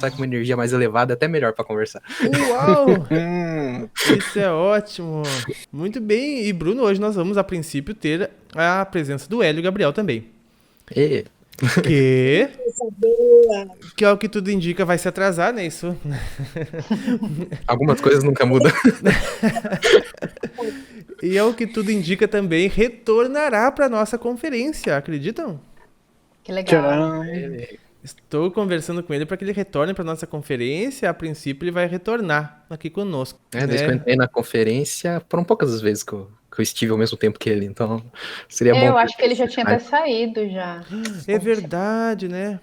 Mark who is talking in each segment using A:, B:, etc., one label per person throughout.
A: tá com uma energia mais elevada, é até melhor pra conversar.
B: Uau! Isso é ótimo! Muito bem. E Bruno, hoje nós vamos, a princípio, ter a presença do Hélio Gabriel também.
A: E
B: Que,
C: Coisa boa.
B: que é o que tudo indica, vai se atrasar, né? Isso.
A: algumas coisas nunca mudam.
B: E é o que tudo indica também, retornará para nossa conferência, acreditam?
D: Que legal.
C: Tcharam.
B: Estou conversando com ele para que ele retorne para nossa conferência. A princípio, ele vai retornar aqui conosco.
A: Desde que eu
B: né?
A: entrei na conferência, foram poucas as vezes que eu estive ao mesmo tempo que ele, então seria bom.
D: Eu acho que ele já tinha até saído já.
B: É verdade, né?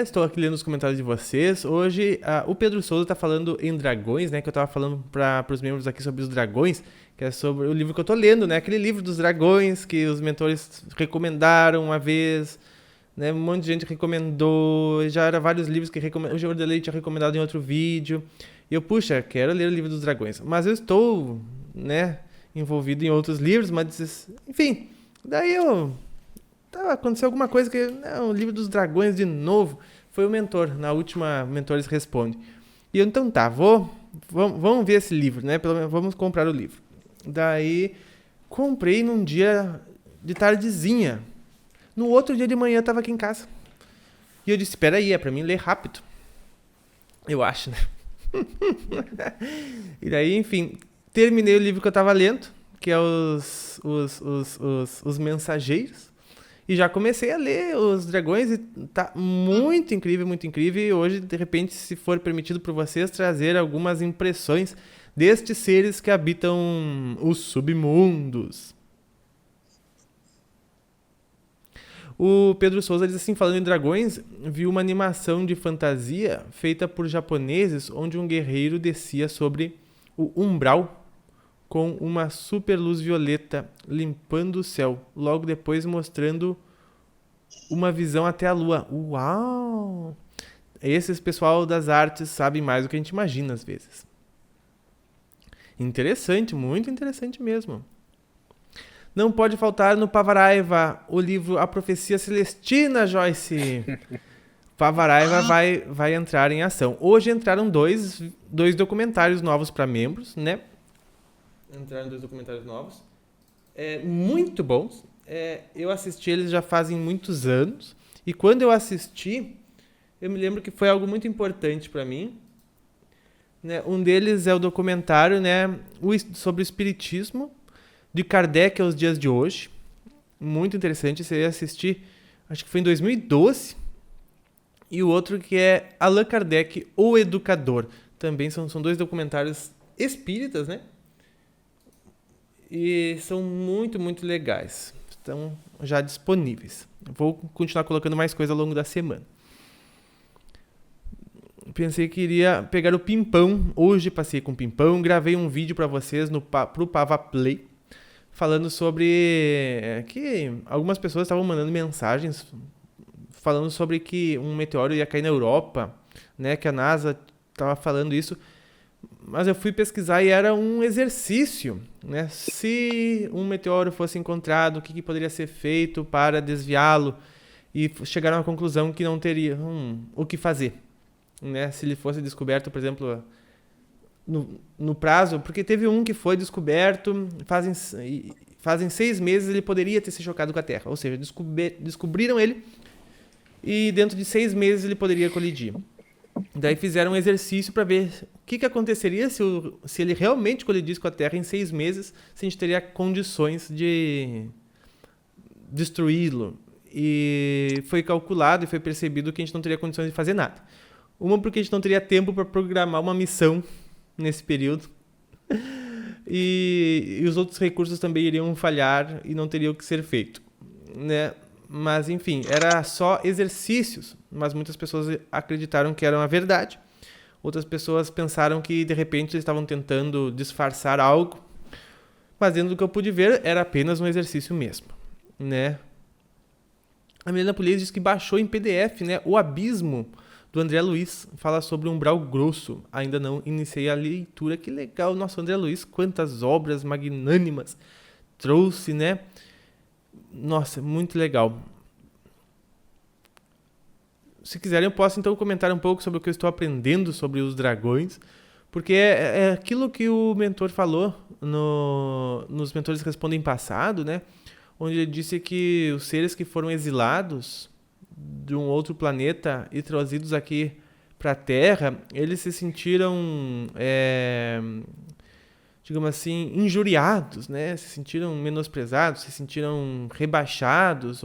B: Estou aqui lendo os comentários de vocês. Hoje, o Pedro Souza está falando em dragões, né? Que eu estava falando para os membros aqui sobre os dragões, que é sobre o livro que eu estou lendo, né? Aquele livro dos dragões que os mentores recomendaram uma vez, né? Um monte de gente recomendou. Já eram vários livros que o Jordelei tinha recomendado em outro vídeo. E eu, puxa, quero ler o livro dos dragões. Mas eu estou, né? Envolvido em outros livros, mas enfim, daí aconteceu alguma coisa que, não, o livro dos dragões de novo, foi o mentor, na última Mentores Responde. E eu, então tá, vamos ver esse livro, né, pelo menos vamos comprar o livro. Daí, comprei num dia de tardezinha. No outro dia de manhã eu tava aqui em casa. E eu disse, espera aí, é pra mim ler rápido. Eu acho, né? E daí, enfim, terminei o livro que eu tava lendo, que é os Mensageiros. E já comecei a ler os dragões e tá muito incrível, muito incrível. E hoje, de repente, se for permitido por vocês, trazer algumas impressões destes seres que habitam os submundos. O Pedro Souza diz assim, falando em dragões, viu uma animação de fantasia feita por japoneses, onde um guerreiro descia sobre o umbral com uma super luz violeta limpando o céu, logo depois mostrando uma visão até a lua. Uau! Esses pessoal das artes sabem mais do que a gente imagina às vezes. Interessante, muito interessante mesmo. Não pode faltar no Pavaraiva o livro A Profecia Celestina, Joyce. Pavaraiva vai entrar em ação. Hoje entraram dois documentários novos para membros, né? Entraram 2 documentários novos. Muito bons. Eu assisti eles já fazem muitos anos. E quando eu assisti, eu me lembro que foi algo muito importante para mim. Né? Um deles é o documentário, né, sobre o espiritismo de Kardec aos dias de hoje. Muito interessante. Você ia assistir, acho que foi em 2012. E o outro que é Allan Kardec, o Educador. Também são 2 documentários espíritas, né? E são muito, muito legais. Estão já disponíveis. Vou continuar colocando mais coisa ao longo da semana. Pensei que iria pegar o Pimpão. Hoje passei com o Pimpão. Gravei um vídeo para vocês pro Pava Play. Falando sobre que algumas pessoas estavam mandando mensagens falando sobre que um meteoro ia cair na Europa, né? Que a NASA estava falando isso. Mas eu fui pesquisar e era um exercício, né? Se um meteoro fosse encontrado, o que poderia ser feito para desviá-lo? E chegaram à conclusão que não teria o que fazer, né? Se ele fosse descoberto, por exemplo, no prazo, porque teve um que foi descoberto, fazem 6 meses ele poderia ter se chocado com a Terra, ou seja, descobriram ele e dentro de 6 meses ele poderia colidir. Daí fizeram um exercício para ver o que aconteceria se ele realmente colidisse com a Terra em 6 meses, se a gente teria condições de destruí-lo. E foi calculado e foi percebido que a gente não teria condições de fazer nada. Uma, porque a gente não teria tempo para programar uma missão nesse período. E os outros recursos também iriam falhar e não teria o que ser feito, né? Mas, enfim, era só exercícios. Mas muitas pessoas acreditaram que era uma verdade. Outras pessoas pensaram que, de repente, eles estavam tentando disfarçar algo. Mas, dentro do que eu pude ver, era apenas um exercício mesmo, né? A Milena Polias diz que baixou em PDF, né? O Abismo, do André Luiz. Fala sobre Umbral Grosso. Ainda não iniciei a leitura. Que legal. Nossa, André Luiz, quantas obras magnânimas trouxe, né? Nossa, muito legal. se quiserem, eu posso então comentar um pouco sobre o que eu estou aprendendo sobre os dragões, porque é aquilo que o mentor falou nos Mentores Respondem Passado, né? Onde ele disse que os seres que foram exilados de um outro planeta e trazidos aqui para a Terra, eles se sentiram, digamos assim, injuriados, né? Se sentiram menosprezados, se sentiram rebaixados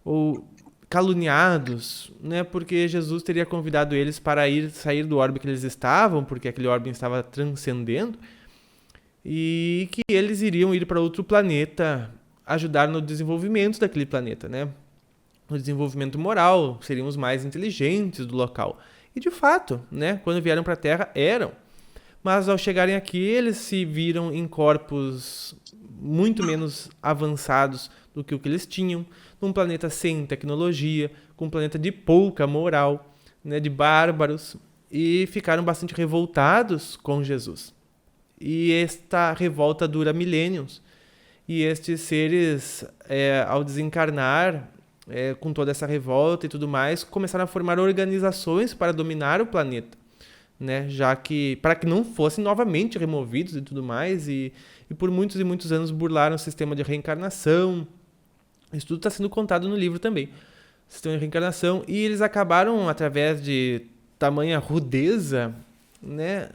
B: ou caluniados, né? Porque Jesus teria convidado eles para sair do orbe que eles estavam, porque aquele orbe estava transcendendo, e que eles iriam ir para outro planeta, ajudar no desenvolvimento daquele planeta, né? No desenvolvimento moral, seriam os mais inteligentes do local. E de fato, né? Quando vieram para a Terra, eram. Mas ao chegarem aqui, eles se viram em corpos muito menos avançados do que o que eles tinham, num planeta sem tecnologia, com um planeta de pouca moral, né, de bárbaros, e ficaram bastante revoltados com Jesus. E esta revolta dura milênios. E estes seres, ao desencarnar, com toda essa revolta e tudo mais, começaram a formar organizações para dominar o planeta, né? Já que para que não fossem novamente removidos e tudo mais, e por muitos e muitos anos burlaram o sistema de reencarnação. Isso tudo está sendo contado no livro também. Sistema de reencarnação. E eles acabaram, através de tamanha rudeza, né,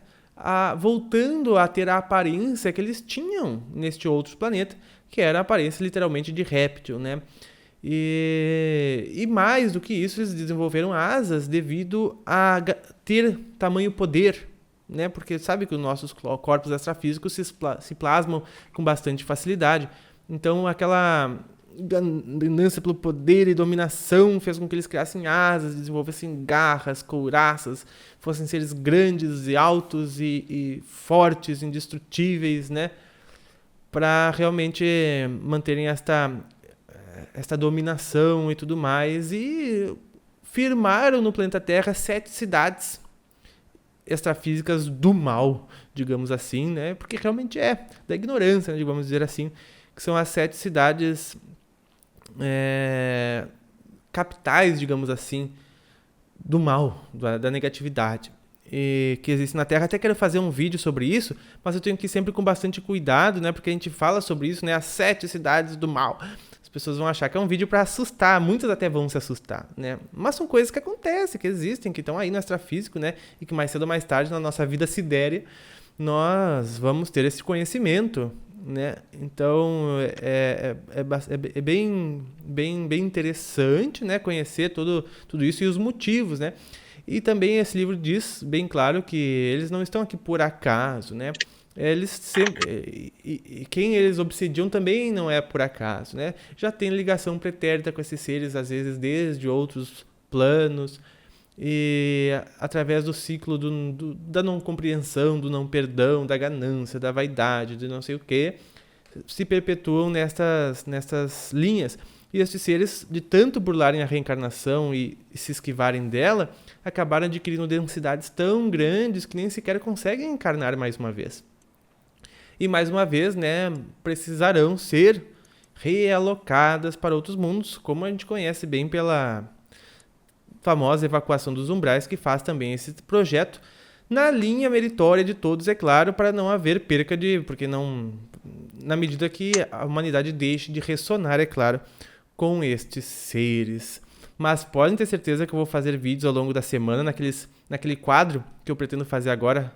B: voltando a ter a aparência que eles tinham neste outro planeta, que era a aparência literalmente de réptil, né? E mais do que isso, eles desenvolveram asas devido a ter tamanho poder, né? Porque sabe que os nossos corpos extrafísicos se plasmam com bastante facilidade. Então, aquela ganância pelo poder e dominação fez com que eles criassem asas, desenvolvessem garras, couraças, fossem seres grandes e altos e fortes, indestrutíveis, né? Para realmente manterem esta dominação e tudo mais, e firmaram no planeta Terra 7 cidades extrafísicas do mal, digamos assim, né? Porque realmente da ignorância, né? Digamos dizer assim, que são as 7 cidades capitais, digamos assim, do mal, da negatividade, que existe na Terra. Até quero fazer um vídeo sobre isso, mas eu tenho que ir sempre com bastante cuidado, né? Porque a gente fala sobre isso, né? As 7 cidades do mal. As pessoas vão achar que é um vídeo para assustar, muitas até vão se assustar, né? Mas são coisas que acontecem, que existem, que estão aí no extrafísico, né? E que mais cedo ou mais tarde, na nossa vida sidérea, nós vamos ter esse conhecimento, né? Então é bem interessante, né? Conhecer tudo isso e os motivos, né? E também esse livro diz bem claro que eles não estão aqui por acaso, né? Eles sempre, e quem eles obsidiam também não é por acaso, né? Já tem ligação pretérita com esses seres, às vezes desde outros planos, e através do ciclo da não compreensão, do não perdão, da ganância, da vaidade, de não sei o que, se perpetuam nestas linhas. E esses seres, de tanto burlarem a reencarnação e se esquivarem dela, acabaram adquirindo densidades tão grandes que nem sequer conseguem encarnar mais uma vez. E mais uma vez, né, precisarão ser realocadas para outros mundos, como a gente conhece bem pela famosa evacuação dos umbrais, que faz também esse projeto na linha meritória de todos, é claro, para não haver perca porque não, na medida que a humanidade deixe de ressonar, é claro, com estes seres. Mas podem ter certeza que eu vou fazer vídeos ao longo da semana naquele quadro que eu pretendo fazer agora,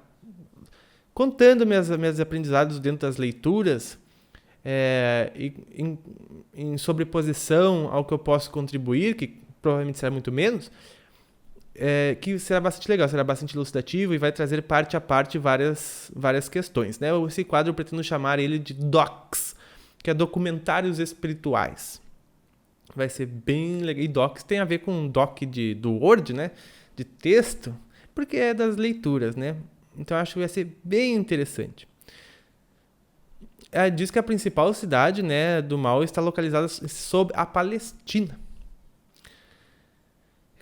B: contando meus aprendizados dentro das leituras, em sobreposição ao que eu posso contribuir, que provavelmente será muito menos, que será bastante legal, será bastante elucidativo e vai trazer parte a parte várias questões, né? Esse quadro eu pretendo chamar ele de Docs, que é Documentários Espirituais. Vai ser bem legal. E Docs tem a ver com doc do Word, né? De texto, porque é das leituras, né? Então acho que vai ser bem interessante. Diz que a principal cidade, né, do mal está localizada sob a Palestina.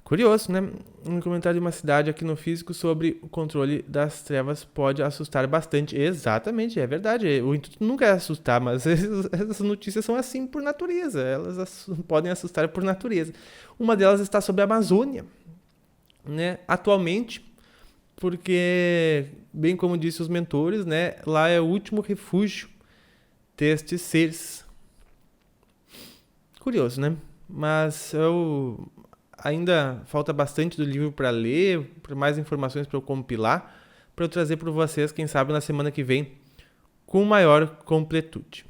B: Curioso, né? Um comentário de uma cidade aqui no físico sobre o controle das trevas pode assustar bastante. Exatamente, é verdade. O intuito nunca é assustar, mas essas notícias são assim por natureza. Elas podem assustar por natureza. Uma delas está sobre a Amazônia, né? Atualmente, porque, bem como disse os mentores, né? Lá é o último refúgio destes seres. Curioso, né? Mas eu ainda falta bastante do livro para ler, para mais informações para eu compilar, para eu trazer para vocês, quem sabe na semana que vem, com maior completude.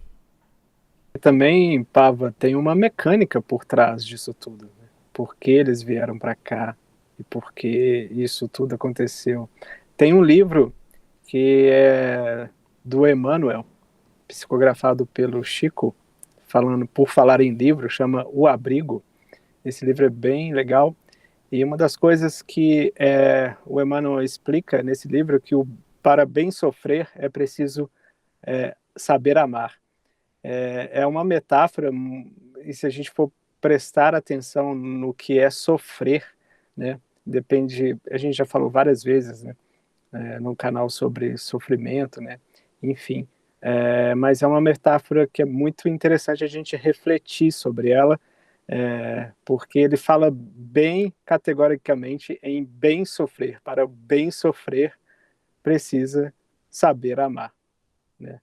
C: E também, Pava, tem uma mecânica por trás disso tudo, né? Por que eles vieram para cá e por que isso tudo aconteceu. Tem um livro que é do Emmanuel, psicografado pelo Chico, falando por falar em livro, chama O Abrigo. Esse livro é bem legal. E uma das coisas que o Emmanuel explica nesse livro é que para bem sofrer é preciso saber amar. É uma metáfora, e se a gente for prestar atenção no que é sofrer, né, depende, a gente já falou várias vezes, né, no canal sobre sofrimento, né, enfim, mas é uma metáfora que é muito interessante a gente refletir sobre ela, porque ele fala bem categoricamente em bem sofrer. Para bem sofrer, precisa saber amar, né?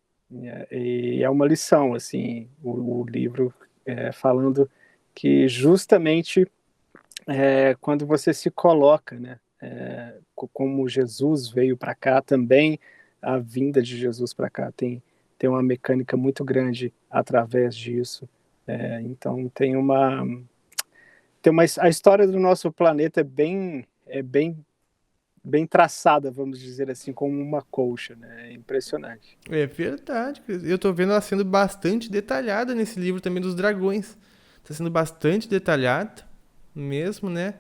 C: E é uma lição, assim, o livro falando que justamente quando você se coloca, né, como Jesus veio para cá, também a vinda de Jesus para cá tem uma mecânica muito grande através disso. Então a história do nosso planeta é bem traçada, vamos dizer assim, como uma colcha, né? É impressionante.
B: É verdade, eu tô vendo ela sendo bastante detalhada nesse livro também dos dragões. Tá sendo bastante detalhada mesmo, né?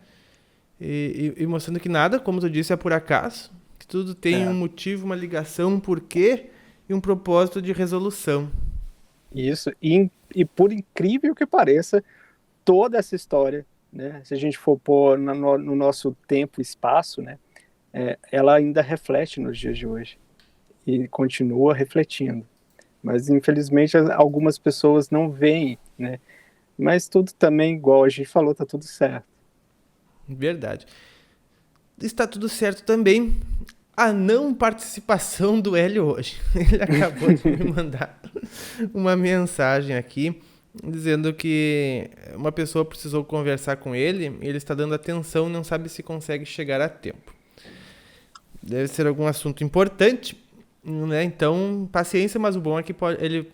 B: E mostrando que nada, como tu disse, é por acaso, que tudo tem um motivo, uma ligação, um porquê e um propósito de resolução.
C: Isso, e por incrível que pareça, toda essa história, né, se a gente for pôr no nosso tempo e espaço, né, ela ainda reflete nos dias de hoje e continua refletindo. Mas infelizmente algumas pessoas não veem, né? Mas tudo também, igual a gente falou, tá tudo certo.
B: Verdade. Está tudo certo também a não participação do Hélio hoje. Ele acabou de me mandar uma mensagem aqui dizendo que uma pessoa precisou conversar com ele e ele está dando atenção e não sabe se consegue chegar a tempo. Deve ser algum assunto importante, né? Então, paciência, mas o bom é que ele,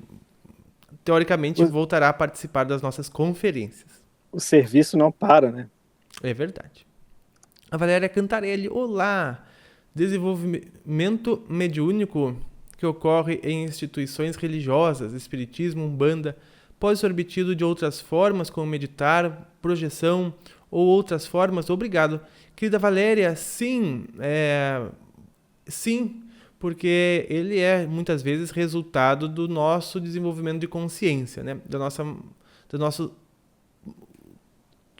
B: teoricamente, voltará a participar das nossas conferências.
C: O serviço não para, né?
B: É verdade. A Valéria Cantarelli, olá! Desenvolvimento mediúnico que ocorre em instituições religiosas, espiritismo, umbanda, pode ser obtido de outras formas, como meditar, projeção ou outras formas? Obrigado. Querida Valéria, sim, sim, porque ele é muitas vezes resultado do nosso desenvolvimento de consciência, né? Do nosso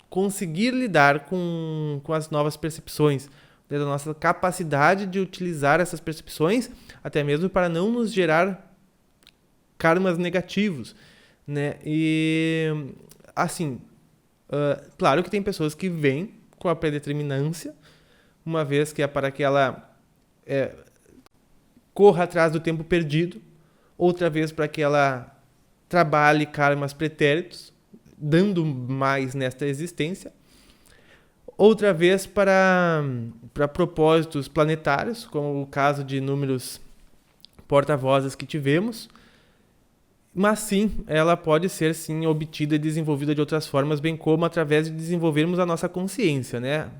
B: conseguir lidar com as novas percepções, da nossa capacidade de utilizar essas percepções, até mesmo para não nos gerar karmas negativos, né? E, assim, claro que tem pessoas que vêm com a predeterminância, uma vez que é para que ela corra atrás do tempo perdido, outra vez para que ela trabalhe karmas pretéritos, dando mais nesta existência, outra vez para propósitos planetários, como o caso de inúmeros porta-vozes que tivemos, mas sim, ela pode ser sim obtida e desenvolvida de outras formas, bem como através de desenvolvermos a nossa consciência, né?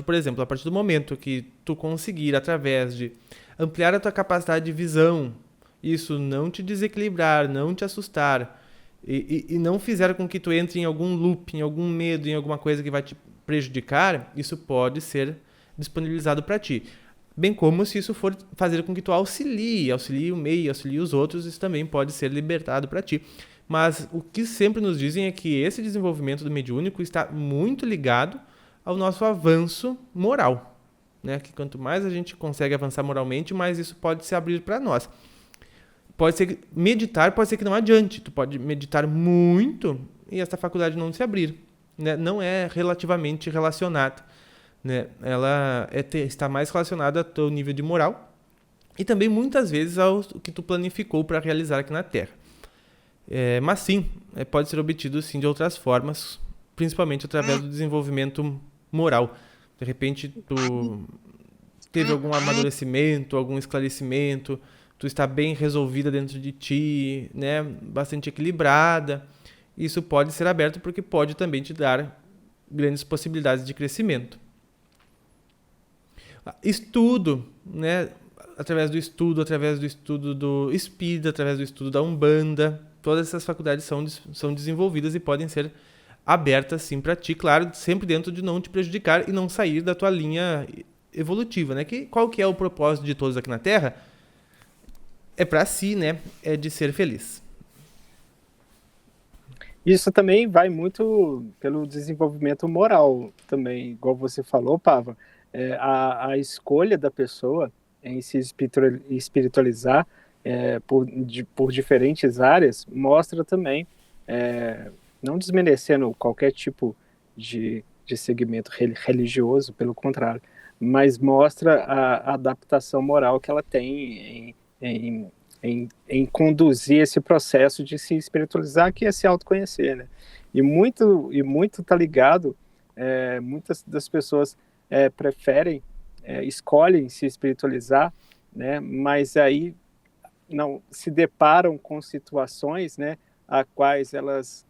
B: Por exemplo, a partir do momento que tu conseguir, através de ampliar a tua capacidade de visão, isso não te desequilibrar, não te assustar, e não fizer com que tu entre em algum loop, em algum medo, em alguma coisa que vai te prejudicar, isso pode ser disponibilizado para ti. Bem como se isso for fazer com que tu auxilie o meio, auxilie os outros, isso também pode ser libertado para ti. Mas o que sempre nos dizem é que esse desenvolvimento do mediúnico está muito ligado ao nosso avanço moral, né? Que quanto mais a gente consegue avançar moralmente, mais isso pode se abrir para nós. Pode ser que meditar, pode ser que não adiante. Tu pode meditar muito e essa faculdade não se abrir, né? Não é relativamente relacionada, né? Ela está mais relacionada ao teu nível de moral e também muitas vezes ao que tu planificou para realizar aqui na Terra. Mas sim, pode ser obtido sim de outras formas, principalmente através do desenvolvimento moral. De repente tu teve algum amadurecimento, algum esclarecimento, tu está bem resolvida dentro de ti, né? Bastante equilibrada. Isso pode ser aberto porque pode também te dar grandes possibilidades de crescimento. Estudo, né? Através do estudo do Espírito, através do estudo da Umbanda, todas essas faculdades são desenvolvidas e podem ser abertas sim para ti, claro, sempre dentro de não te prejudicar e não sair da tua linha evolutiva, né? Qual que é o propósito de todos aqui na Terra? É para si, né? É de ser feliz.
C: Isso também vai muito pelo desenvolvimento moral também, igual você falou, Pava. A escolha da pessoa em se espiritualizar por diferentes áreas mostra também, não desmerecendo qualquer tipo de segmento religioso, pelo contrário, mas mostra a adaptação moral que ela tem em conduzir esse processo de se espiritualizar, que é se autoconhecer, né? E muito tá ligado, muitas das pessoas escolhem se espiritualizar, né? Mas aí não se deparam com situações, né, a quais elas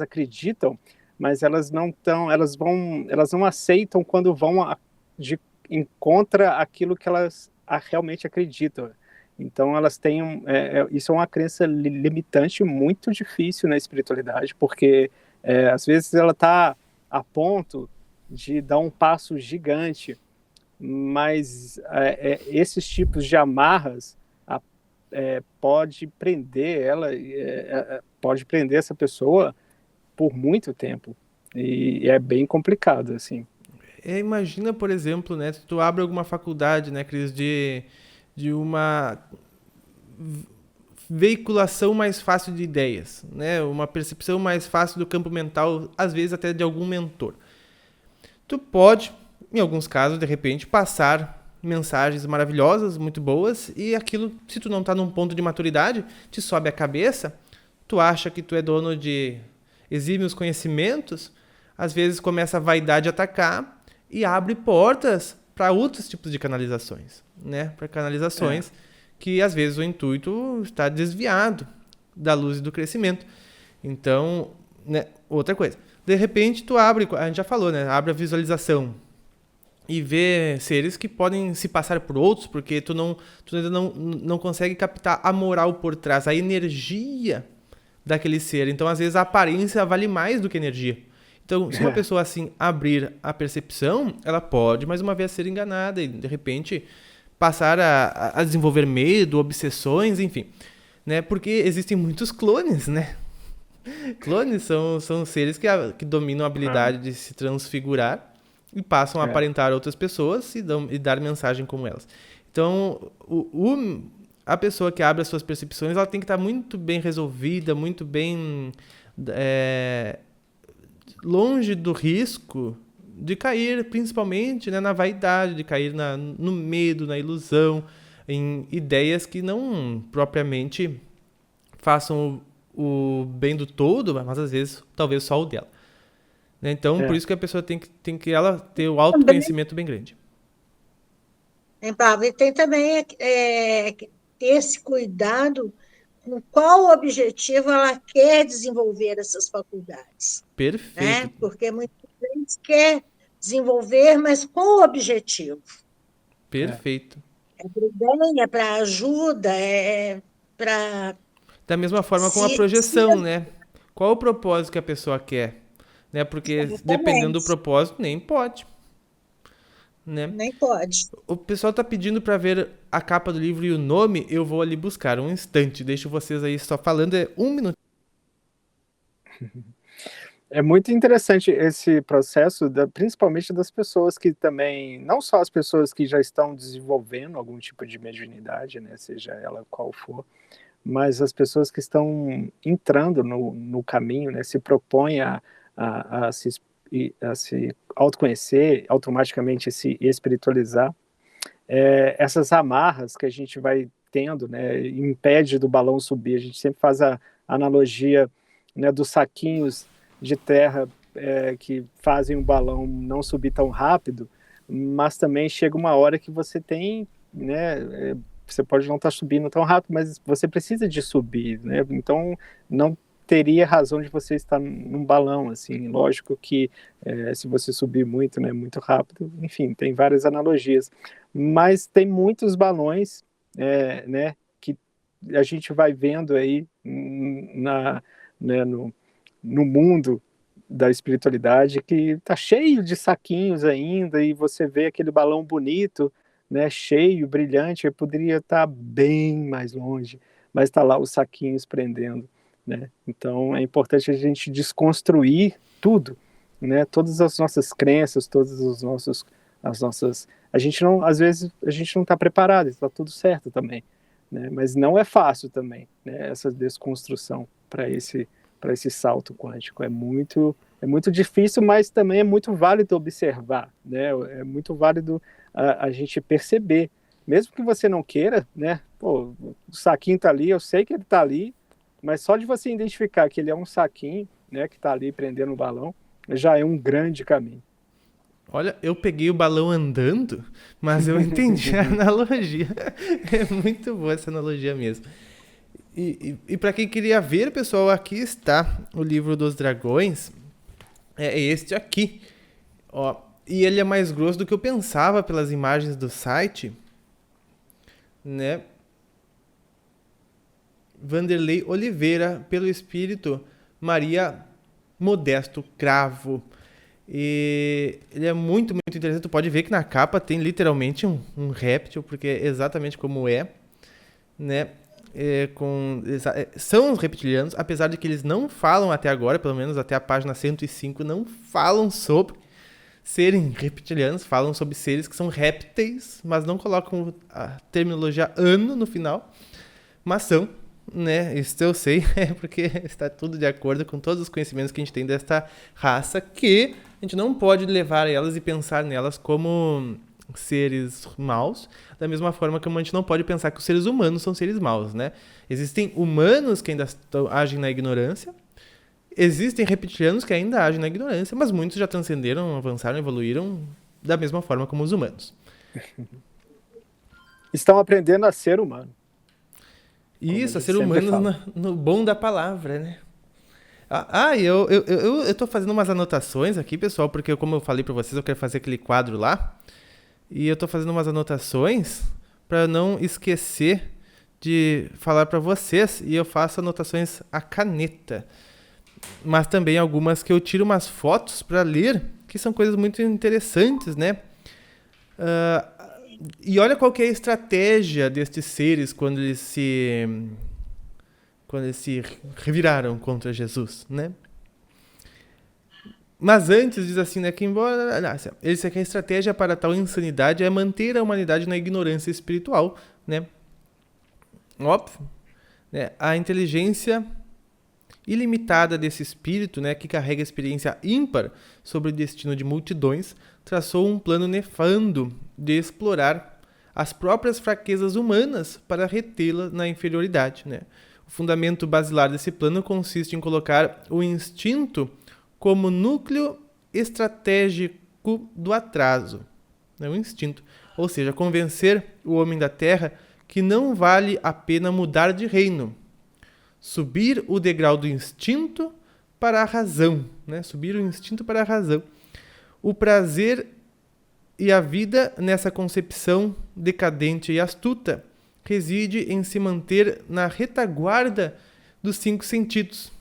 C: acreditam, mas elas não aceitam quando vão de contra aquilo que elas realmente acreditam. Então elas têm isso é uma crença limitante muito difícil na espiritualidade, porque às vezes ela está a ponto de dar um passo gigante, mas esses tipos de amarras pode prender pode prender essa pessoa por muito tempo, e é bem complicado, assim.
B: Imagina, por exemplo, né, se tu abre alguma faculdade, né, Cris, de uma veiculação mais fácil de ideias, né, uma percepção mais fácil do campo mental, às vezes até de algum mentor. Tu pode, em alguns casos, de repente, passar mensagens maravilhosas, muito boas, e aquilo, se tu não tá num ponto de maturidade, te sobe a cabeça, tu acha que tu é dono de exímios conhecimentos, às vezes começa a vaidade a atacar e abre portas para outros tipos de canalizações, né? Para canalizações que, às vezes, o intuito está desviado da luz e do crescimento. Então, né? Outra coisa. De repente, tu abre, a gente já falou, né? Abre a visualização e vê seres que podem se passar por outros, porque tu ainda não consegue captar a moral por trás, a energia daquele ser. Então, às vezes, a aparência vale mais do que a energia. Então, se uma pessoa assim abrir a percepção, ela pode, mais uma vez, ser enganada e, de repente, passar a desenvolver medo, obsessões, enfim. Né? Porque existem muitos clones, né? Clones são seres que dominam a habilidade de se transfigurar e passam a aparentar outras pessoas e dar mensagem como elas. Então, a pessoa que abre as suas percepções, ela tem que estar muito bem resolvida, muito bem longe do risco de cair, principalmente, né, na vaidade, de cair no medo, na ilusão, em ideias que não propriamente façam o bem do todo, mas às vezes talvez só o dela. Né? Então, por isso que a pessoa tem que ela ter o autoconhecimento bem grande.
E: Pablo, e tem também esse cuidado com qual objetivo ela quer desenvolver essas faculdades.
B: Perfeito.
E: Né? Porque muitas vezes quer desenvolver, mas com o objetivo.
B: Perfeito.
E: É para o bem, é para ajuda, é para...
B: Da mesma forma com a projeção, né? Qual o propósito que a pessoa quer? Né? Porque dependendo do propósito, nem pode. Né?
E: Nem pode.
B: O pessoal tá pedindo para ver a capa do livro e o nome, eu vou ali buscar um instante. Deixo vocês aí só falando, 1 minuto.
C: É muito interessante esse processo, principalmente das pessoas que também, não só as pessoas que já estão desenvolvendo algum tipo de mediunidade, né, seja ela qual for, mas as pessoas que estão entrando no caminho, né, se propõem a se autoconhecer, automaticamente se espiritualizar. Essas amarras que a gente vai tendo, né, impede do balão subir. A gente sempre faz a analogia, né, dos saquinhos de terra que fazem o balão não subir tão rápido, mas também chega uma hora que você tem, né, você pode não estar subindo tão rápido, mas você precisa de subir, né? Então não teria razão de você estar num balão, assim. Lógico que se você subir muito, né, muito rápido, enfim, tem várias analogias, mas tem muitos balões, né, que a gente vai vendo aí né, no mundo da espiritualidade, que está cheio de saquinhos ainda, e você vê aquele balão bonito, né, cheio, brilhante, poderia estar bem mais longe, mas está lá os saquinhos prendendo, né? Então é importante a gente desconstruir tudo, né? Todas as nossas crenças, todos os nossos, as nossas, a gente não, às vezes a gente não está preparado, está tudo certo também, né? Mas não é fácil também, né? Essa desconstrução para esse salto quântico é muito difícil, mas também é muito válido observar, né? É muito válido a gente perceber, mesmo que você não queira, né? Pô, o saquinho tá ali, eu sei que ele tá ali, mas só de você identificar que ele é um saquinho, né, que tá ali prendendo o balão, já é um grande caminho.
B: Olha, eu peguei o balão andando, mas eu entendi a analogia. É muito boa essa analogia mesmo. E para quem queria ver, pessoal, aqui está o livro dos dragões. É este aqui. Ó, e ele é mais grosso do que eu pensava pelas imagens do site, né? Vanderlei Oliveira, pelo espírito Maria Modesto Cravo. E ele é muito, muito interessante. Tu pode ver que na capa tem literalmente um réptil, porque é exatamente como né? São os reptilianos, apesar de que eles não falam até agora, pelo menos até a página 105, não falam sobre serem reptilianos, falam sobre seres que são répteis, mas não colocam a terminologia ano no final, mas são, né? Isso eu sei, porque está tudo de acordo com todos os conhecimentos que a gente tem desta raça, que a gente não pode levar elas e pensar nelas como seres maus, da mesma forma que a gente não pode pensar que os seres humanos são seres maus, né? Existem humanos que ainda agem na ignorância, existem reptilianos que ainda agem na ignorância, mas muitos já transcenderam, avançaram, evoluíram da mesma forma como os humanos.
C: Estão aprendendo a ser humano.
B: Isso, a ser humano no bom da palavra, né? Eu tô fazendo umas anotações aqui, pessoal, porque como eu falei pra vocês, eu quero fazer aquele quadro lá. E eu tô fazendo umas anotações para não esquecer de falar para vocês. E eu faço anotações à caneta. Mas também algumas que eu tiro umas fotos para ler, que são coisas muito interessantes, né? E olha qual que é a estratégia destes seres quando eles se reviraram contra Jesus, né? Mas antes, diz assim, né, que embora eles que a estratégia para tal insanidade é manter a humanidade na ignorância espiritual, né? Óbvio, né? A inteligência ilimitada desse espírito, né, que carrega a experiência ímpar sobre o destino de multidões, traçou um plano nefando de explorar as próprias fraquezas humanas para retê-las na inferioridade, né? O fundamento basilar desse plano consiste em colocar o instinto como núcleo estratégico do atraso, né? O instinto, ou seja, convencer o homem da terra que não vale a pena mudar de reino, subir o degrau do instinto para a razão, né? Subir o instinto para a razão. O prazer e a vida nessa concepção decadente e astuta reside em se manter na retaguarda dos 5 sentidos,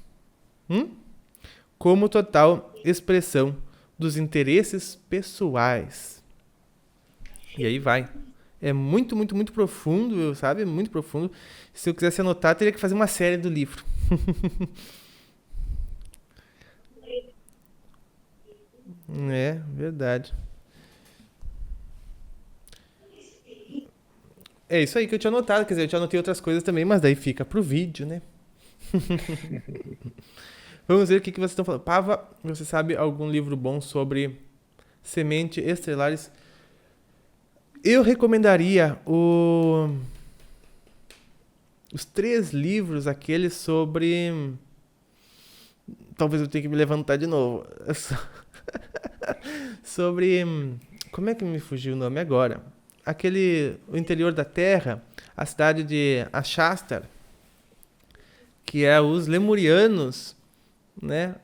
B: como total expressão dos interesses pessoais. E aí vai. É muito, muito, muito profundo, sabe? Muito profundo. Se eu quisesse anotar, teria que fazer uma série do livro. É, verdade. É isso aí que eu tinha anotado, quer dizer, eu tinha anotei outras coisas também, mas daí fica pro vídeo, né? Vamos ver o que vocês estão falando. Pava, você sabe algum livro bom sobre semente estelares? Eu recomendaria os 3 livros, aqueles sobre... Talvez eu tenha que me levantar de novo. Sobre... Como é que me fugiu o nome agora? O interior da Terra, a cidade de Ashastar, que é os lemurianos, né?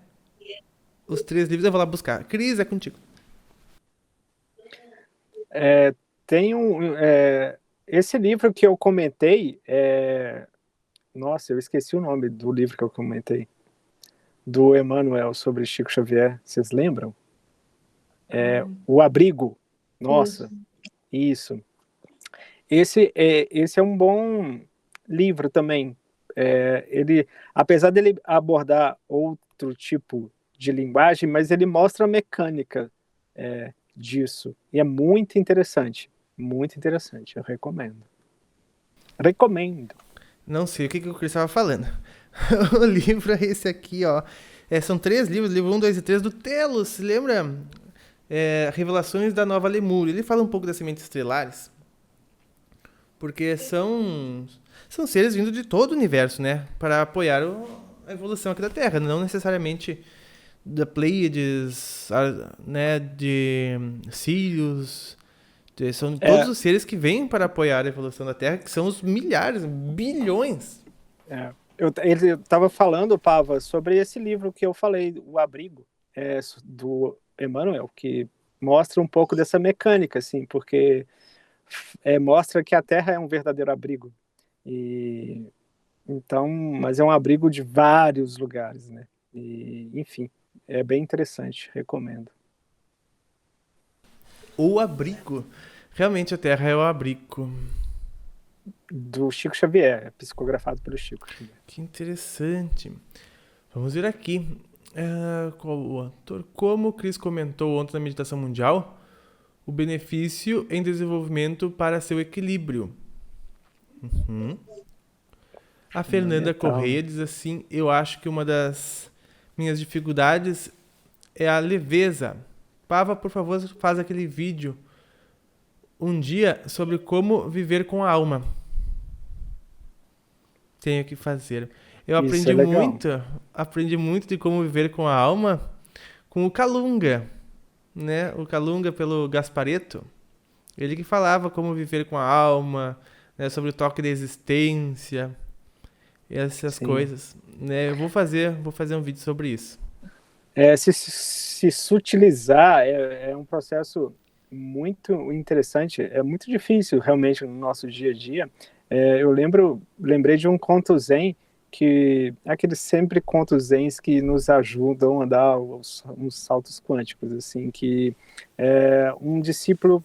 B: Os 3 livros eu vou lá buscar. Cris, é contigo.
C: Tem esse livro que eu comentei, nossa, eu esqueci o nome do livro que eu comentei, do Emmanuel sobre Chico Xavier, vocês lembram? O Abrigo, nossa, isso. Esse é um bom livro também. Ele, apesar dele abordar outro tipo de linguagem, mas ele mostra a mecânica disso. E é muito interessante, eu recomendo.
B: Não sei o que o Cris estava falando. O livro é esse aqui, ó. São 3 livros, livro 1, 2 e 3 do Telos, lembra? Revelações da Nova Lemúria. Ele fala um pouco das sementes estelares, porque são seres vindos de todo o universo, né? Para apoiar a evolução aqui da Terra, não necessariamente da Pleiades, né? De Sirius. São todos os seres que vêm para apoiar a evolução da Terra, que são os milhares, bilhões.
C: Ele estava falando, Pava, sobre esse livro que eu falei, O Abrigo, do Emmanuel, que mostra um pouco dessa mecânica, assim, porque mostra que a Terra é um verdadeiro abrigo. Mas é um abrigo de vários lugares, né? Enfim, é bem interessante, recomendo.
B: O abrigo. Realmente a Terra é o abrigo.
C: Do Chico Xavier, psicografado pelo Chico Xavier.
B: Que interessante. Vamos ver aqui. Qual o autor? Como o Cris comentou ontem na meditação mundial, o benefício em desenvolvimento para seu equilíbrio. A Fernanda Correia diz assim: eu acho que uma das minhas dificuldades é a leveza. Pava, por favor, faz aquele vídeo um dia sobre como viver com a alma. Tenho que fazer. Eu aprendi muito de como viver com a alma com o Calunga, né? O Calunga pelo Gasparetto. Ele que falava como viver com a alma, né? Sobre o toque da existência, essas coisas, né? Eu vou fazer um vídeo sobre isso.
C: Se sutilizar é um processo muito interessante, é muito difícil realmente no nosso dia a dia. Eu lembrei de um conto zen, que aqueles sempre contos zens que nos ajudam a dar uns saltos quânticos, assim, que um discípulo,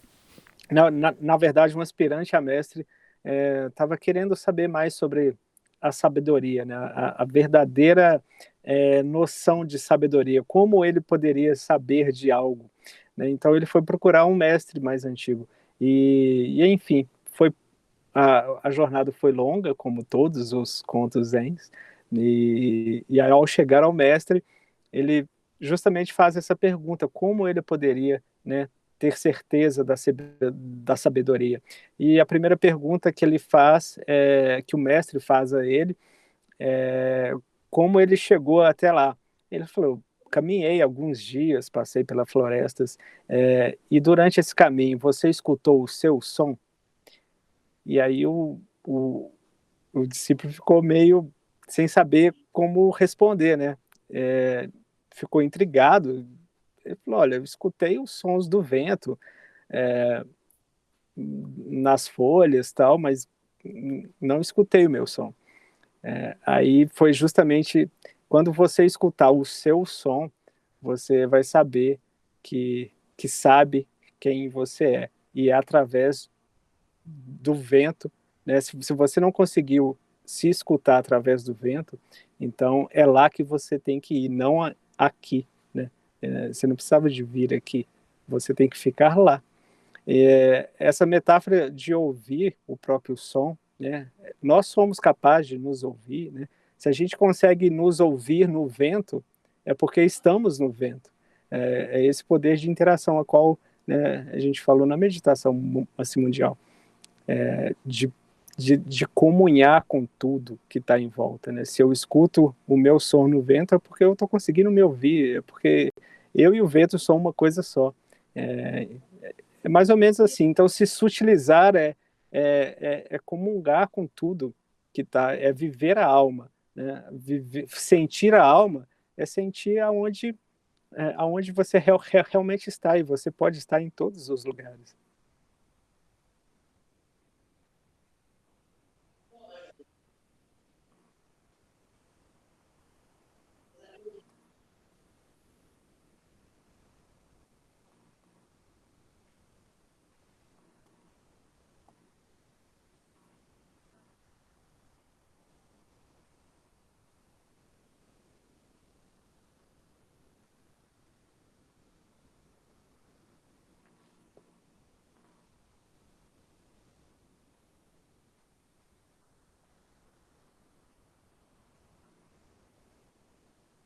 C: na verdade um aspirante a mestre, estava querendo saber mais sobre a sabedoria, né? A verdadeira noção de sabedoria, como ele poderia saber de algo, né? Então ele foi procurar um mestre mais antigo e enfim, a jornada foi longa, como todos os contos zens, e aí, ao chegar ao mestre, ele justamente faz essa pergunta, como ele poderia, né, ter certeza da sabedoria. E a primeira pergunta que ele faz, que o mestre faz a ele, como ele chegou até lá. Ele falou: caminhei alguns dias, passei pelas florestas, e durante esse caminho você escutou o seu som? E aí o discípulo ficou meio sem saber como responder, né? Ficou intrigado. Ele falou: olha, eu escutei os sons do vento nas folhas, tal, mas não escutei o meu som. Aí foi justamente quando você escutar o seu som, você vai saber que sabe quem você é. E é através do vento, né? Se você não conseguiu se escutar através do vento, então é lá que você tem que ir, não aqui, né? Você não precisava de vir aqui, você tem que ficar lá. Essa metáfora de ouvir o próprio som, né? Nós somos capazes de nos ouvir, né? Se a gente consegue nos ouvir no vento, é porque estamos no vento. É esse poder de interação a qual, né, a gente falou na meditação assim, mundial, de comunhar com tudo que está em volta, né? Se eu escuto o meu som no vento, é porque eu estou conseguindo me ouvir, é porque eu e o vento são uma coisa só. É mais ou menos assim. Então, se sutilizar é comungar com tudo que está, é viver a alma, né? Sentir a alma é sentir aonde você realmente está, e você pode estar em todos os lugares.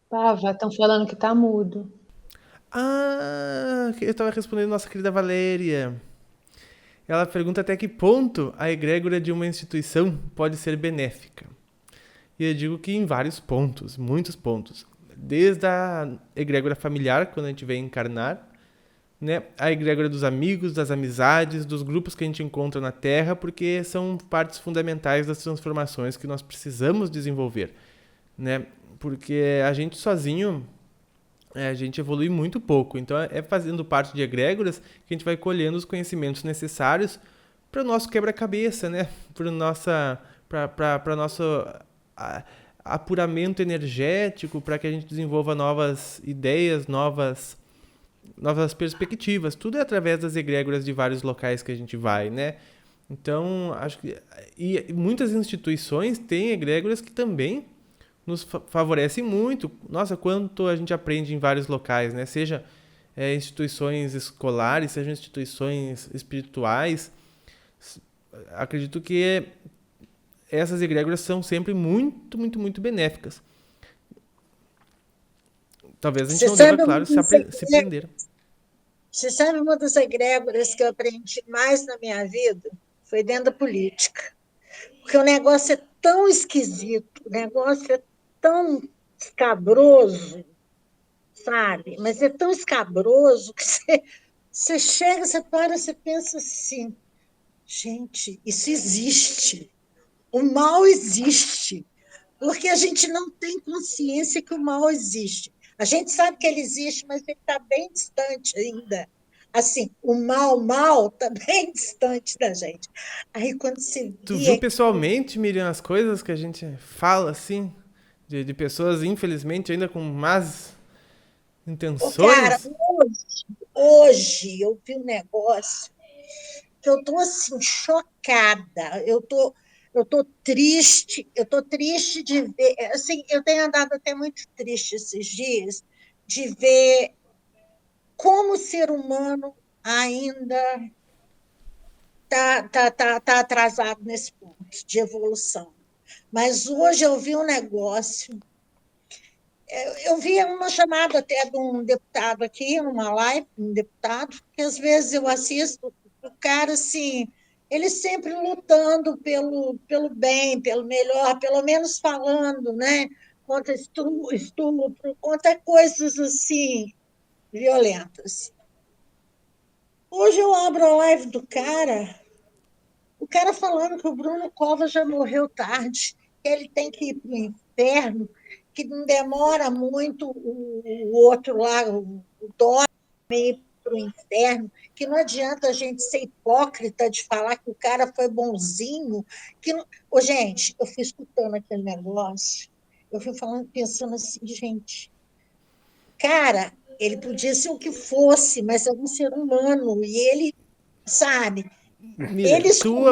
D: Pava, estão falando que tá mudo.
B: Ah, eu estava respondendo nossa querida Valéria. Ela pergunta até que ponto a egrégora de uma instituição pode ser benéfica. E eu digo que em vários pontos, muitos pontos. Desde a egrégora familiar, quando a gente vem encarnar, né? A egrégora dos amigos, das amizades, dos grupos que a gente encontra na Terra, porque são partes fundamentais das transformações que nós precisamos desenvolver, né? Porque a gente sozinho, a gente evolui muito pouco. Então é fazendo parte de egrégoras que a gente vai colhendo os conhecimentos necessários para o nosso quebra-cabeça, né? Para o nosso apuramento energético, para que a gente desenvolva novas ideias, novas perspectivas. Tudo é através das egrégoras de vários locais que a gente vai, né? Então, acho que... E muitas instituições têm egrégoras que também nos favorecem muito. Nossa, quanto a gente aprende em vários locais, né? Seja instituições escolares, sejam instituições espirituais. Acredito que essas egrégoras são sempre muito, muito, muito benéficas. Talvez a gente não deva, claro, se prender.
E: Você sabe, uma das egrégoras que eu aprendi mais na minha vida foi dentro da política. Porque o negócio é tão esquisito, o negócio é tão escabroso, sabe? Mas é tão escabroso que você chega, você para, você pensa assim, gente, isso existe. O mal existe. Porque a gente não tem consciência que o mal existe. A gente sabe que ele existe, mas ele está bem distante ainda. Assim, o mal está bem distante da gente. Aí, quando você
B: Tu
E: vê...
B: viu pessoalmente, Miriam, as coisas que a gente fala, assim, de pessoas, infelizmente, ainda com más intenções?
E: Cara, hoje eu vi um negócio que eu estou assim, chocada. Eu tô triste de ver, assim, eu tenho andado até muito triste esses dias de ver como o ser humano ainda tá atrasado nesse ponto de evolução. Mas hoje eu vi um negócio, eu vi uma chamada até de um deputado aqui, uma live, um deputado, que às vezes eu assisto, o cara assim, ele sempre lutando pelo bem, pelo melhor, pelo menos falando, né? Contra estupro, contra coisas assim violentas. Hoje eu abro a live do cara, o cara falando que o Bruno Covas já morreu tarde, que ele tem que ir para o inferno, que não demora muito o outro lá, o Dória, ir para o inferno, que não adianta a gente ser hipócrita de falar que o cara foi bonzinho. Que não... Ô, gente, eu fui escutando aquele negócio, eu fui falando, pensando assim, gente, cara, ele podia ser o que fosse, mas é um ser humano, e ele, sabe,
B: Miriam,
E: ele escolheu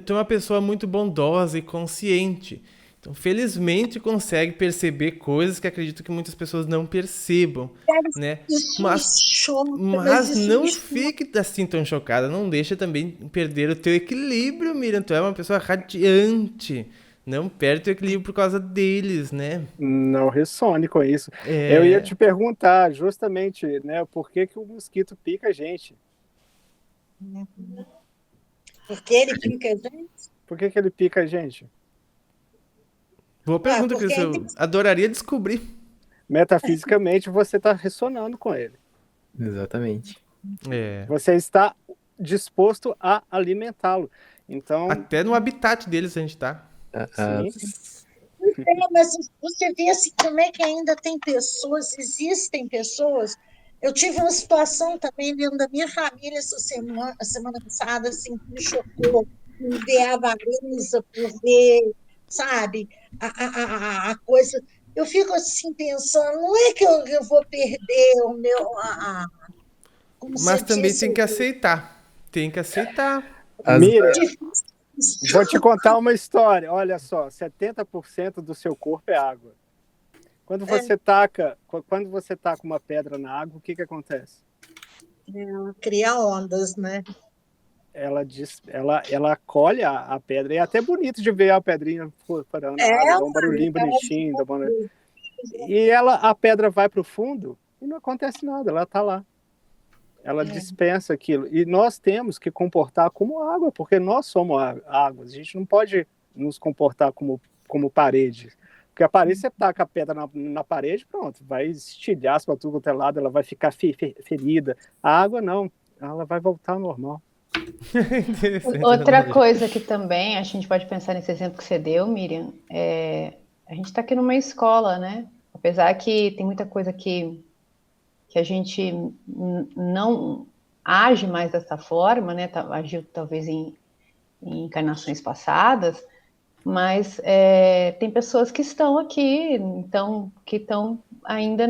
B: tu é uma pessoa muito bondosa e consciente. Então, felizmente, consegue perceber coisas que acredito que muitas pessoas não percebam, né?
E: Isso
B: Mas,
E: me choca,
B: mas
E: isso me
B: não
E: choca.
B: fique assim tão chocada. Não deixa também perder o teu equilíbrio, Miriam. Tu é uma pessoa radiante. Não perde o teu equilíbrio por causa deles, né?
C: Não ressone com isso. Eu ia
B: É...
C: te perguntar justamente, né, por que que o mosquito pica a gente?
E: Porque ele fica, gente.
C: Por que que ele pica a gente?
B: Boa pergunta,
E: Porque
B: Cris.
E: é
B: Eu adoraria descobrir.
C: Metafisicamente, você está ressonando com ele.
A: Exatamente.
B: É.
C: Você está disposto a alimentá-lo. Então,
B: Até no habitat deles a gente tá.
C: sim,
E: mas você vê assim, como é que ainda tem pessoas, existem pessoas. Eu tive uma situação também dentro da minha família essa semana, a semana passada, assim, que me chocou, por ver a avareza, por ver, sabe, a coisa. Eu fico assim pensando, não é que eu vou perder o meu, como
B: Mas
E: você
B: também
E: disse,
B: tem que aceitar. Tem que aceitar.
A: As,
C: Miriam,
E: difícil.
C: vou te contar uma história. Olha só, 70% do seu corpo é água. Quando você taca uma pedra na água, o que que acontece?
E: Criar ondas, né?
C: Ela colhe a pedra. E é até bonito de ver a pedrinha parando na água, dá um barulhinho bonitinho. E a pedra vai para o fundo e não acontece nada, ela está lá. Ela dispensa aquilo. E nós temos que comportar como água, porque nós somos água. A gente não pode nos comportar como parede. Porque a parede, você taca a pedra na parede, pronto, vai estilhaço para tudo quanto é lado, ela vai ficar ferida. A água não, ela vai voltar ao normal.
B: Interessante.
D: Outra coisa que também a gente pode pensar nesse exemplo que você deu, Miriam, a gente está aqui numa escola, né? Apesar que tem muita coisa que a gente não age mais dessa forma, né? Agiu talvez em encarnações passadas, mas tem pessoas que estão aqui, então, que estão ainda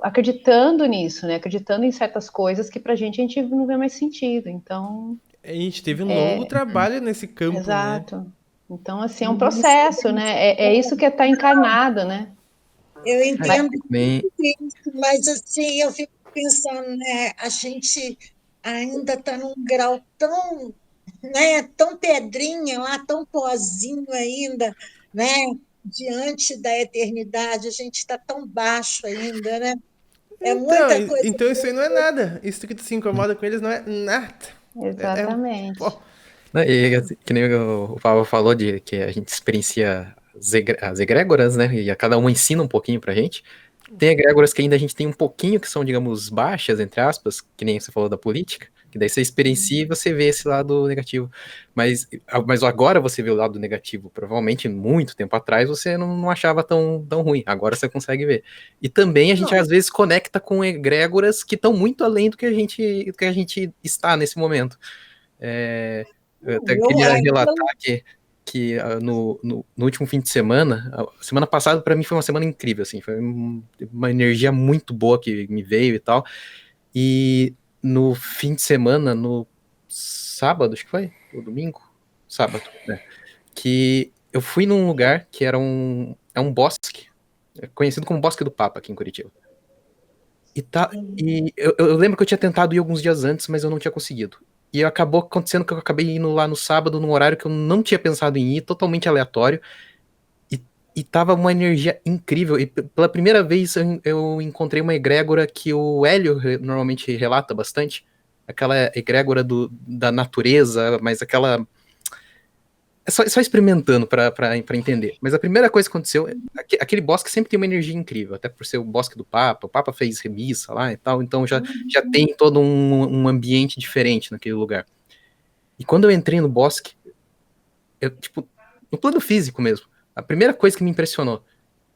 D: acreditando nisso, né? Acreditando em certas coisas que pra gente a gente não vê mais sentido. Então,
B: A gente teve um longo trabalho nesse campo,
D: exato.
B: né?
D: Então, assim, é um processo, né? É isso que é estar encarnado, né?
E: Eu entendo
A: bem,
E: isso, mas assim, eu fico pensando, né? A gente ainda está num grau tão, né, tão pedrinha lá, tão pozinho ainda, né? Diante da eternidade, a gente está tão baixo ainda, né? É
B: Então,
E: muita coisa.
B: então isso aí não é nada. Isso que tu se incomoda com eles não é nada.
D: Exatamente.
A: né, e assim, que nem o Pablo falou de que a gente experiencia as egrégoras, né? E a cada uma ensina um pouquinho pra gente. Tem egrégoras que ainda a gente tem um pouquinho que são, digamos, baixas, entre aspas, que nem você falou da política, que daí você experiencia e você vê esse lado negativo. Mas agora você vê o lado negativo. Provavelmente, muito tempo atrás, você não achava tão ruim. Agora você consegue ver. E também a gente, às vezes, conecta com egrégoras que estão muito além do que a gente está nesse momento. Eu até queria relatar que no último fim de semana, a semana passada para mim foi uma semana incrível, assim, foi uma energia muito boa que me veio e tal, e no fim de semana, no sábado, acho que foi, ou domingo? Sábado, né, que eu fui num lugar que era é um bosque, conhecido como Bosque do Papa aqui em Curitiba. E eu lembro que eu tinha tentado ir alguns dias antes, mas eu não tinha conseguido. E acabou acontecendo que eu acabei indo lá no sábado, num horário que eu não tinha pensado em ir, totalmente aleatório. E tava uma energia incrível. E pela primeira vez eu encontrei uma egrégora que o Hélio normalmente relata bastante. Aquela egrégora da natureza, mas aquela. É só experimentando para entender. Mas a primeira coisa que aconteceu, aquele bosque sempre tem uma energia incrível, até por ser o bosque do Papa. O Papa fez remissa lá e tal, então já tem todo um ambiente diferente naquele lugar. E quando eu entrei no bosque, tipo, no plano físico mesmo, a primeira coisa que me impressionou,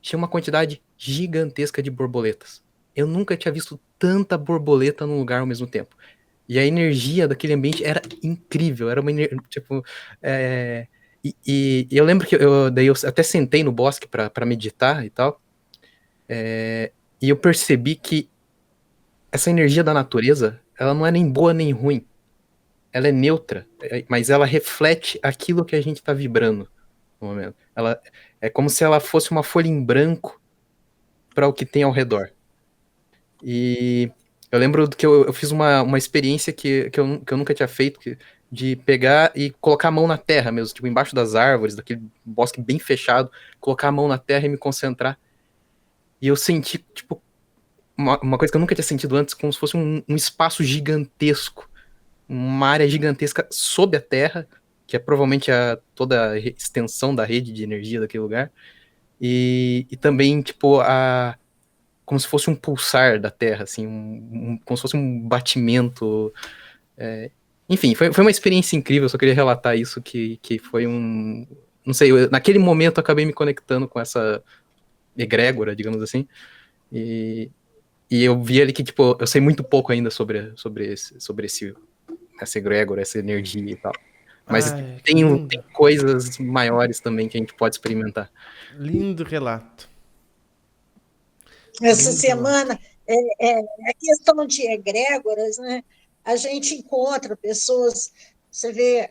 A: tinha uma quantidade gigantesca de borboletas. Eu nunca tinha visto tanta borboleta num lugar ao mesmo tempo. E a energia daquele ambiente era incrível, era uma energia, tipo, e eu lembro que daí eu até sentei no bosque para meditar e tal, e eu percebi que essa energia da natureza, ela não é nem boa nem ruim, ela é neutra, mas ela reflete aquilo que a gente está vibrando. no momento. Ela é como se ela fosse uma folha em branco para o que tem ao redor. E eu lembro que eu fiz uma experiência que eu nunca tinha feito, de pegar e colocar a mão na terra mesmo, tipo, embaixo das árvores, daquele bosque bem fechado, colocar a mão na terra e me concentrar. E eu senti, tipo, uma coisa que eu nunca tinha sentido antes, como se fosse um espaço gigantesco, uma área gigantesca sob a terra, que é provavelmente toda a extensão da rede de energia daquele lugar, e também, tipo, como se fosse um pulsar da terra, assim, como se fosse um batimento. Enfim, foi uma experiência incrível, eu só queria relatar isso, que foi um... Não sei, naquele momento eu acabei me conectando com essa egrégora, digamos assim, e eu vi ali que, tipo, eu sei muito pouco ainda sobre essa egrégora, essa energia e tal. Mas
B: Ai, que
A: tem
B: lindo.
A: coisas maiores também que a gente pode experimentar.
B: Lindo relato.
E: Essa
B: Lindo relato.
E: semana, a questão de egrégoras, né? A gente encontra pessoas, você vê,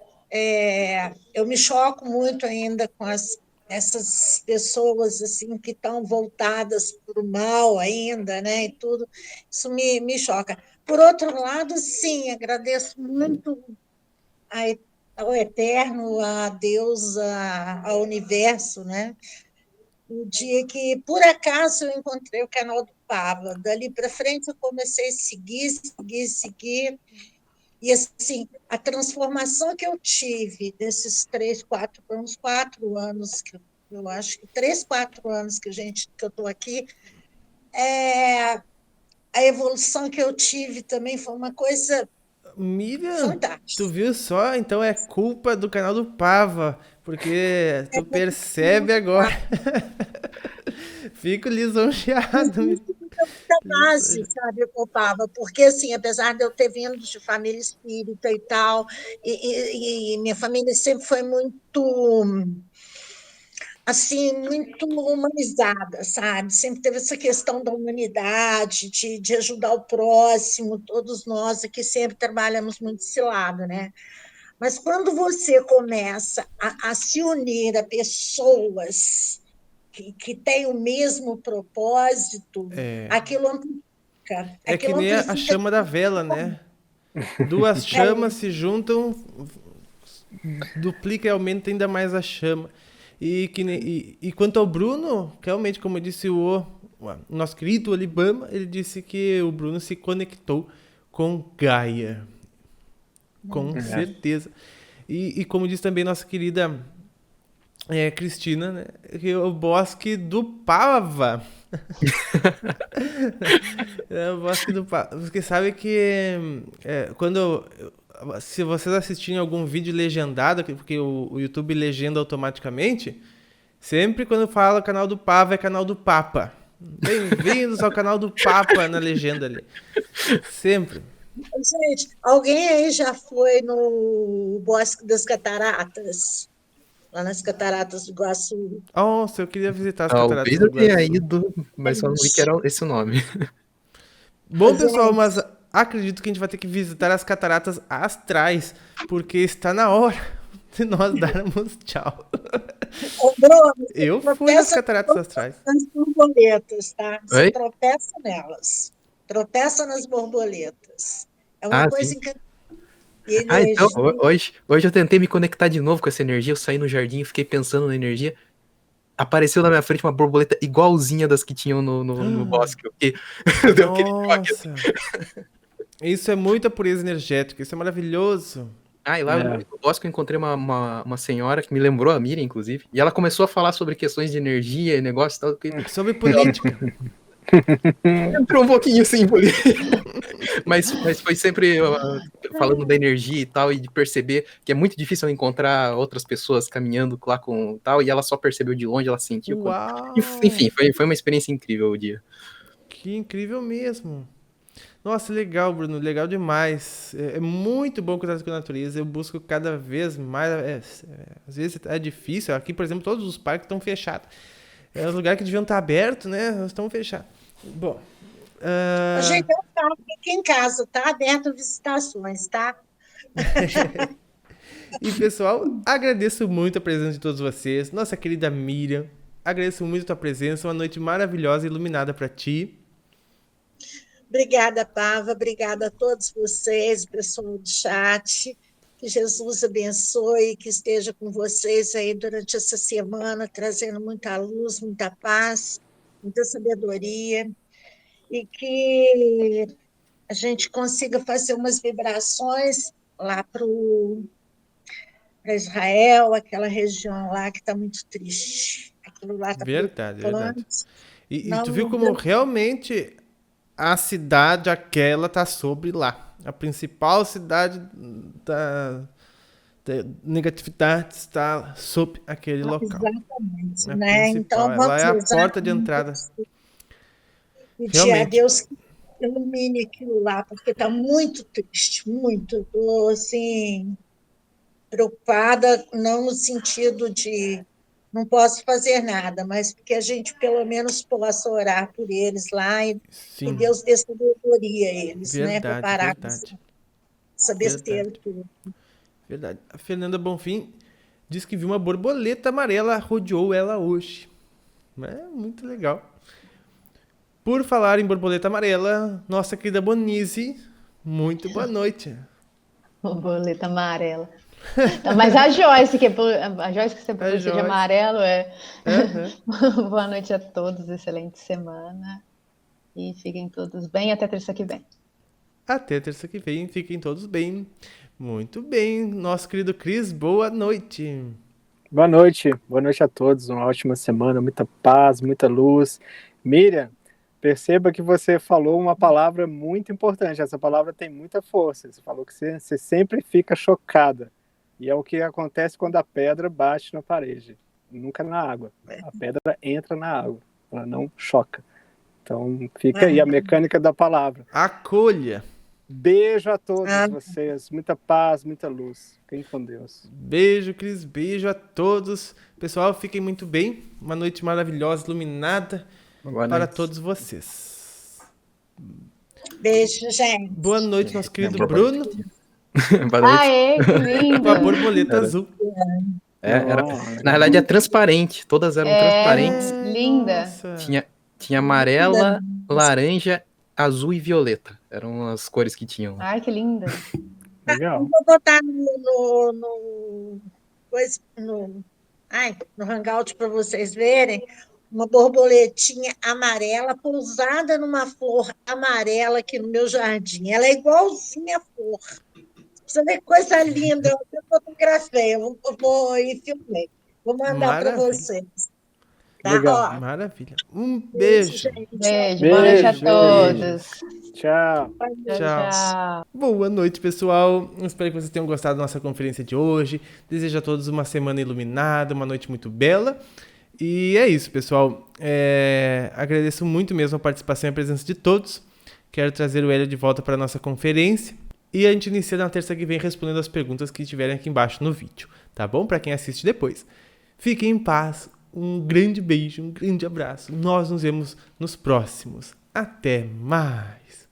E: eu me choco muito ainda com essas pessoas assim que estão voltadas para o mal ainda, né? E tudo, isso me choca. Por outro lado, sim, agradeço muito ao Eterno, a Deus, ao universo, né? O dia que, por acaso, eu encontrei o canal do Pava. Dali para frente, eu comecei a seguir. E, assim, a transformação que eu tive desses 4 anos, que eu acho que 4 anos que eu estou aqui, a evolução que eu tive também foi uma coisa
B: Miriam, tu
E: fantástica.
B: viu só? Então é culpa do canal do Pava, porque tu percebe agora. Fico lisonjeado.
E: Da base, sabe, Copava, porque, assim, apesar de eu ter vindo de família espírita e tal, e minha família sempre foi muito, assim, muito humanizada, sabe? Sempre teve essa questão da humanidade, de ajudar o próximo, todos nós aqui sempre trabalhamos muito esse lado, né? Mas quando você começa a se unir a pessoas que têm o mesmo propósito,
B: É,
E: aquilo amplifica.
B: é que
E: Aquilo
B: nem a
E: amplifica.
B: chama da vela, né? Duas chamas se juntam, duplica e aumenta ainda mais a chama. E quanto ao Bruno, realmente, como disse o nosso querido Alibama, ele disse que o Bruno se conectou com Gaia. Com certeza. E como disse também nossa querida Cristina, né? Que é o bosque do Pava. É o bosque do Pava. Porque sabe que se vocês assistirem algum vídeo legendado, porque o YouTube legenda automaticamente, sempre quando fala canal do Pava é canal do Papa. Bem-vindos ao canal do Papa na legenda ali. Sempre.
E: Gente, alguém aí já foi no Bosque das Cataratas? Lá nas Cataratas do Iguaçu?
B: Nossa, eu queria visitar as
A: Talvez
B: cataratas do
A: eu tenha
B: Iguaçu.
A: ido, mas só não vi que era esse o nome.
B: Bom, pessoal,
E: Gente,
B: mas acredito que a gente vai ter que visitar as cataratas astrais, porque está na hora de nós darmos tchau.
E: ô, Bruno, você
B: Eu fui nas
E: tropeça
B: cataratas astrais.
E: nas borboletas, tá? Você
A: Oi?
E: tropeça nelas. Tropeça nas borboletas. É uma
A: Ah,
E: coisa
A: sim.
E: encantada.
A: Então,
E: Energia.
A: hoje eu tentei me conectar de novo com essa energia, eu saí no jardim e fiquei pensando na energia. Apareceu na minha frente uma borboleta igualzinha das que tinham no bosque. Deu aquele choque assim.
B: Nossa, isso é muita pureza energética, isso é maravilhoso.
A: Ah, e lá no bosque eu encontrei uma senhora que me lembrou a Miriam, inclusive, e ela começou a falar sobre questões de energia e negócio e tal.
B: Sobre política.
A: Entrou um pouquinho assim, mas foi sempre falando da energia e tal, e de perceber que é muito difícil encontrar outras pessoas caminhando lá com tal, e ela só percebeu de longe, ela sentiu.
B: Uau,
A: Enfim, foi uma experiência incrível o dia.
B: que incrível mesmo. Nossa, legal, Bruno, legal demais. É muito bom contato com a natureza. Eu busco cada vez mais. Às vezes é difícil. Aqui, por exemplo, todos os parques estão fechados. É os lugares que deviam estar abertos, né? Estão fechados. Bom.
E: Gente, eu falo que aqui em casa tá aberto visitações, tá?
B: E, pessoal, agradeço muito a presença de todos vocês. Nossa querida Miriam, agradeço muito a tua presença. Uma noite maravilhosa e iluminada para ti.
E: Obrigada, Pava. Obrigada a todos vocês, pessoal do chat. Que Jesus abençoe, que esteja com vocês aí durante essa semana, trazendo muita luz, muita paz, muita sabedoria. E que a gente consiga fazer umas vibrações lá para Israel, aquela região lá que está muito triste. Aquilo lá está
B: Verdade, verdade. E tu
E: Não,
B: viu
E: não
B: como realmente a cidade aquela tá sobre lá. A principal cidade da negatividade está sob aquele local.
E: Exatamente,
B: A
E: né?
B: principal,
E: Então
B: ela
E: vamos
B: é a
E: rezar
B: porta de entrada.
E: pedir a
B: Realmente.
E: Deus que ilumine aquilo lá, porque está muito triste, muito. Estou assim, preocupada, não no sentido de não posso fazer nada, mas que a gente pelo menos possa orar por eles lá e
B: Sim,
E: Deus dê sabedoria a eles, né? Para
B: verdade,
E: parar com
B: verdade.
E: essa besteira
B: Verdade,
E: toda.
B: verdade. A Fernanda Bonfim diz que viu uma borboleta amarela, rodeou ela hoje. É muito legal. Por falar em borboleta amarela, nossa querida Bonise, muito boa noite.
D: Borboleta amarela. Não, mas a Joyce, a Joyce que sempre
B: A
D: procura de
B: Joyce.
D: amarelo, é.
B: Aham.
D: Boa noite a todos, excelente semana. E fiquem todos bem até terça que vem.
B: Até terça que vem, fiquem todos bem. Muito bem, nosso querido Cris, boa noite.
C: Boa noite a todos, uma ótima semana, muita paz, muita luz. Miriam, perceba que você falou uma palavra muito importante, essa palavra tem muita força. Você falou que você sempre fica chocada, e é o que acontece quando a pedra bate na parede, nunca na água. A pedra entra na água, ela não choca. Então fica aí a mecânica da palavra.
B: Acolha.
C: Beijo a todos vocês, muita paz, muita luz. Fiquem com Deus.
B: Beijo, Cris, beijo a todos. Pessoal, fiquem muito bem. Uma noite maravilhosa, iluminada para todos vocês.
E: Beijo, gente.
B: Boa noite, nosso querido Bruno.
A: Boa noite.
D: Aê, que lindo!
B: Com a borboleta azul.
A: Na verdade é transparente, todas eram transparentes.
D: Linda.
B: Nossa.
A: Tinha amarela, laranja, azul e violeta. Eram as cores que tinham.
D: Ai, que linda.
C: Legal.
E: Vou botar no Hangout para vocês verem uma borboletinha amarela pousada numa flor amarela aqui no meu jardim. Ela é igualzinha a flor. Você vê que coisa linda. Eu fotografei, eu vou e filmei. Vou mandar para vocês. Tá?
C: Legal.
E: Ó,
B: Maravilha. Um beijo.
E: gente.
D: Beijo, boa noite a todos.
C: Tchau.
B: Tchau. Boa noite, pessoal. Espero que vocês tenham gostado da nossa conferência de hoje. Desejo a todos uma semana iluminada, uma noite muito bela. E é isso, pessoal. Agradeço muito mesmo a participação e a presença de todos. Quero trazer o Hélio de volta para a nossa conferência. E a gente inicia na terça que vem respondendo as perguntas que estiverem aqui embaixo no vídeo. Tá bom? Para quem assiste depois. Fiquem em paz. Um grande beijo, um grande abraço. Nós nos vemos nos próximos. Até mais.